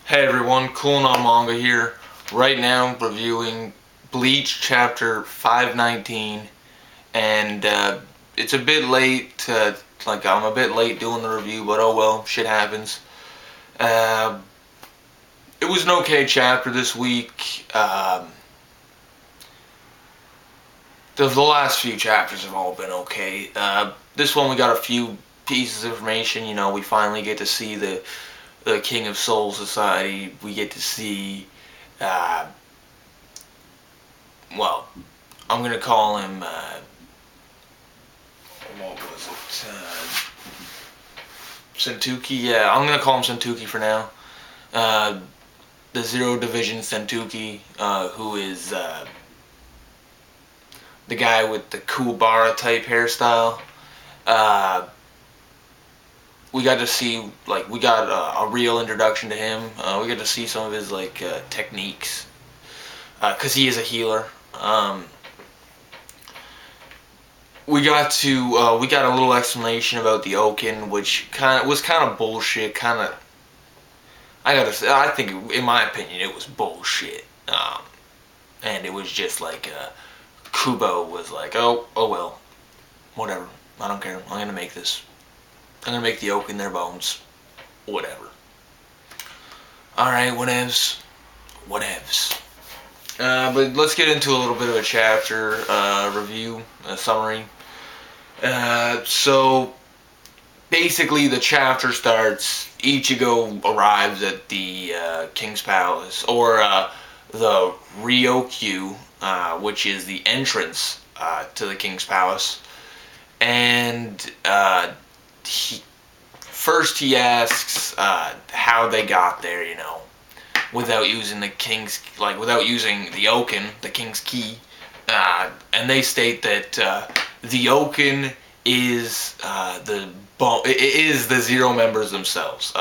Hey everyone, Coolin' on Manga here. Right now, reviewing Bleach Chapter 519, and it's a bit late. I'm a bit late doing the review, but oh well, shit happens. Uh, it was an okay chapter this week. The last few chapters have all been okay. This one we got a few pieces of information. We finally get to see the King of Soul Society. We get to see. Uh, well, I'm gonna call him. What was it? Sentuki. Yeah, I'm gonna call him Sentuki for now. Uh, the Zero Division Sentuki, who is the guy with the Kuwabara type hairstyle. Uh, we got to see we got a real introduction to him. We got to see some of his techniques because he is a healer. We got a little explanation about the Oaken, which was kind of bullshit. I think in my opinion it was bullshit. And it was just Kubo was like, oh well, whatever. I don't care. I'm gonna make this. I'm gonna make the Oaken their bones. Whatever. All right, whatevs. Whatevs. But let's get into a little bit of a chapter review, a summary. So basically, the chapter starts. Ichigo arrives at the King's Palace, or the Ryokyu, which is the entrance to the King's Palace, and he asks how they got there. Without using without using the Oaken, the King's Key, and they state that the Oaken is it is the Zero members themselves.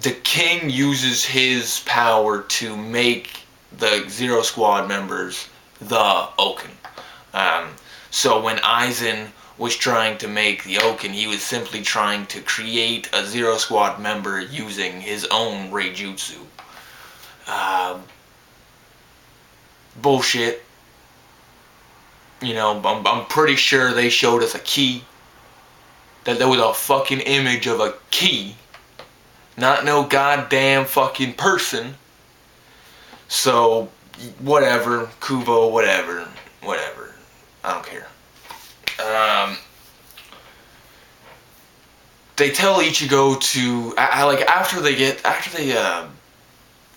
The King uses his power to make the Zero Squad members the Oaken. So when Aizen was trying to make the Oaken, he was simply trying to create a Zero Squad member using his own Reijutsu. Bullshit. I'm pretty sure they showed us a key. That there was a fucking image of a key. Not no goddamn fucking person. So, whatever. Kubo, whatever. Whatever. I don't care. They tell Ichigo to after they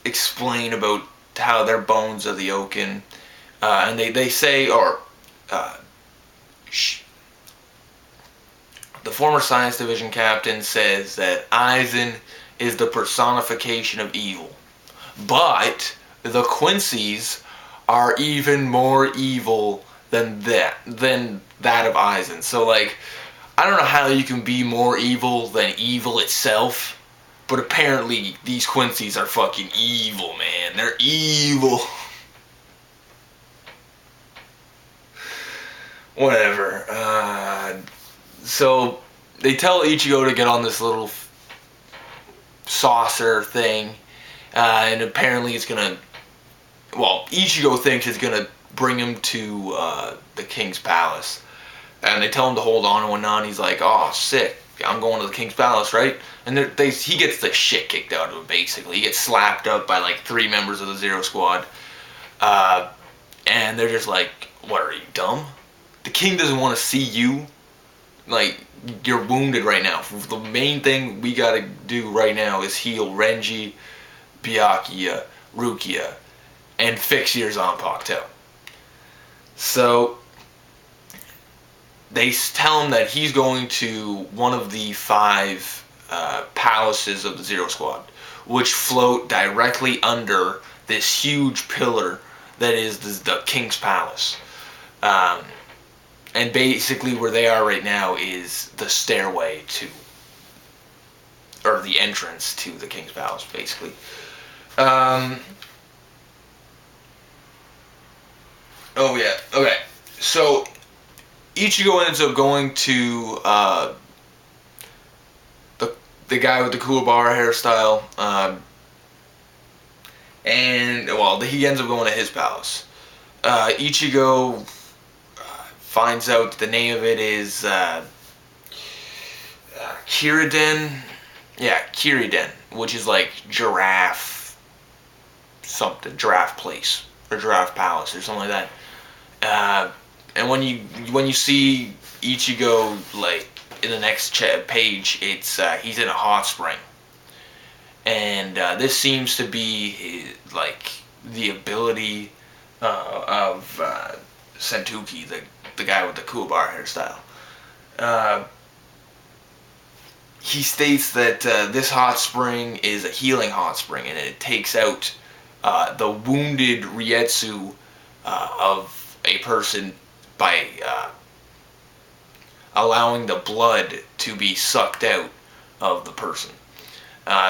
explain about how their bones are the Oaken, and they say uh, the former Science Division captain says that Aizen is the personification of evil, but the Quincy's are even more evil than that of Aizen. So I don't know how you can be more evil than evil itself, but apparently these Quincy's are fucking evil, man. They're evil. Whatever. So they tell Ichigo to get on this little saucer thing, and apparently it's gonna. Well, Ichigo thinks it's gonna bring him to the King's Palace. And they tell him to hold on and whatnot, and he's like, oh, sick, I'm going to the King's Palace, right? And he gets the shit kicked out of him, basically. He gets slapped up by 3 members of the Zero Squad. And they're just like, what, are you dumb? The King doesn't want to see you. You're wounded right now. The main thing we gotta do right now is heal Renji, Byakuya, Rukia, and fix your Zanpakuto. So they tell him that he's going to one of the 5 palaces of the Zero Squad, which float directly under this huge pillar that is the King's Palace. And basically where they are right now is the stairway to, or the entrance to the King's Palace, basically. Oh yeah, okay. So Ichigo ends up going to the guy with the Kuwabara hairstyle, and well, he ends up going to his palace. Ichigo finds out that the name of it is Kiriden. Yeah, Kiriden, which is like giraffe something, giraffe place or giraffe palace or something like that. And when you see Ichigo like in the next page, it's he's in a hot spring, and this seems to be like the ability of Sentuki, the guy with the Kuwabara hairstyle. He states that this hot spring is a healing hot spring, and it takes out the wounded Rietsu of a person by allowing the blood to be sucked out of the person.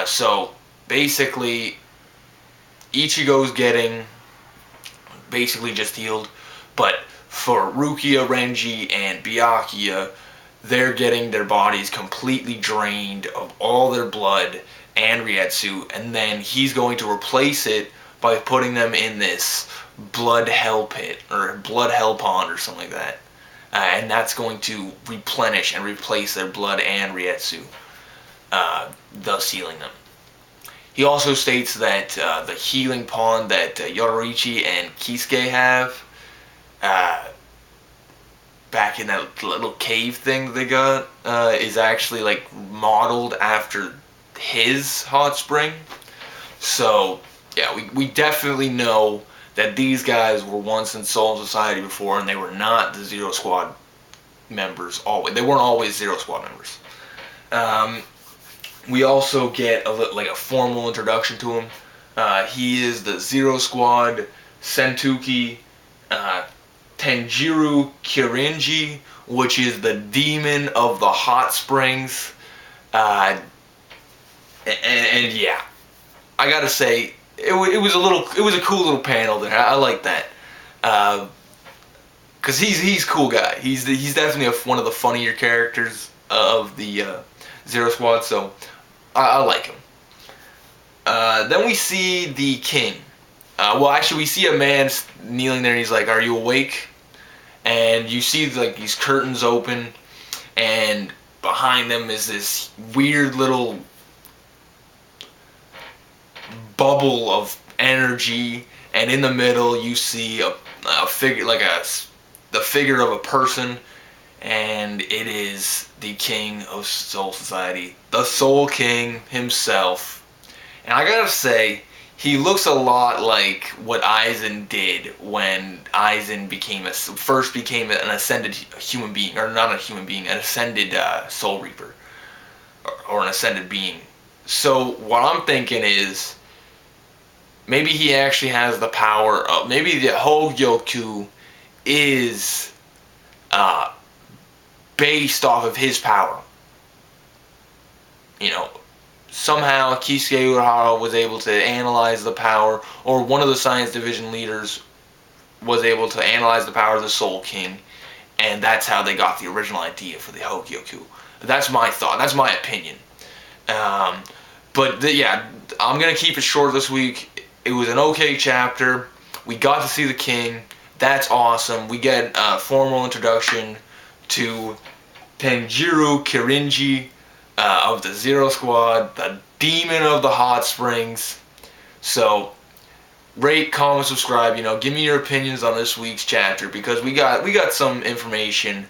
So basically, Ichigo's getting basically just healed, but for Rukia, Renji, and Byakuya, they're getting their bodies completely drained of all their blood and Rietsu, and then he's going to replace it by putting them in this blood hell pit, or blood hell pond, or something like that. And that's going to replenish and replace their blood and Rietsu, thus healing them. He also states that the healing pond that Yororichi and Kisuke have, back in that little cave thing they got, is actually like modeled after his hot spring. So yeah, we definitely know that these guys were once in Soul Society before, and they were not the Zero Squad members. They weren't always Zero Squad members. We also get a formal introduction to him. He is the Zero Squad Sentuki Tenjiru Kirinji, which is the demon of the hot springs. And yeah, I gotta say, it was a cool little panel there. I like that. Cause he's a cool guy. He's definitely one of the funnier characters of the Zero Squad. So I like him. Then we see the king. Well, actually, we see a man kneeling there, and he's like, "Are you awake?" And you see like these curtains open, and behind them is this weird little bubble of energy, and in the middle you see a figure, like the figure of a person, and it is the king of Soul Society, the Soul King himself. And I gotta say, he looks a lot like what Aizen did when Aizen first became an ascended human being, or not a human being, an ascended Soul Reaper, or an ascended being. So what I'm thinking is, maybe he actually has the power of, maybe the Hogyoku is based off of his power. You know, somehow Kisuke Urahara was able to analyze the power, or one of the Science Division leaders was able to analyze the power of the Soul King, and that's how they got the original idea for the Hogyoku. That's my thought. That's my opinion. Yeah, I'm going to keep it short this week. It was an okay chapter. We got to see the king. That's awesome. We get a formal introduction to Tenjiru Kirinji of the Zero Squad, the demon of the hot springs. So, rate, comment, subscribe. Give me your opinions on this week's chapter, because we got some information.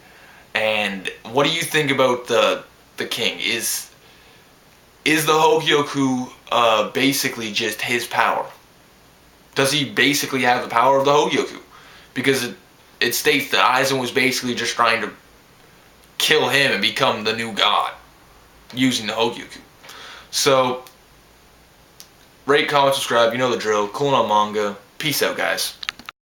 And what do you think about the king? Is the Hogyoku basically just his power? Does he basically have the power of the Hogyoku? Because it states that Aizen was basically just trying to kill him and become the new god using the Hogyoku. So, rate, comment, subscribe. You know the drill. Cool on manga. Peace out, guys.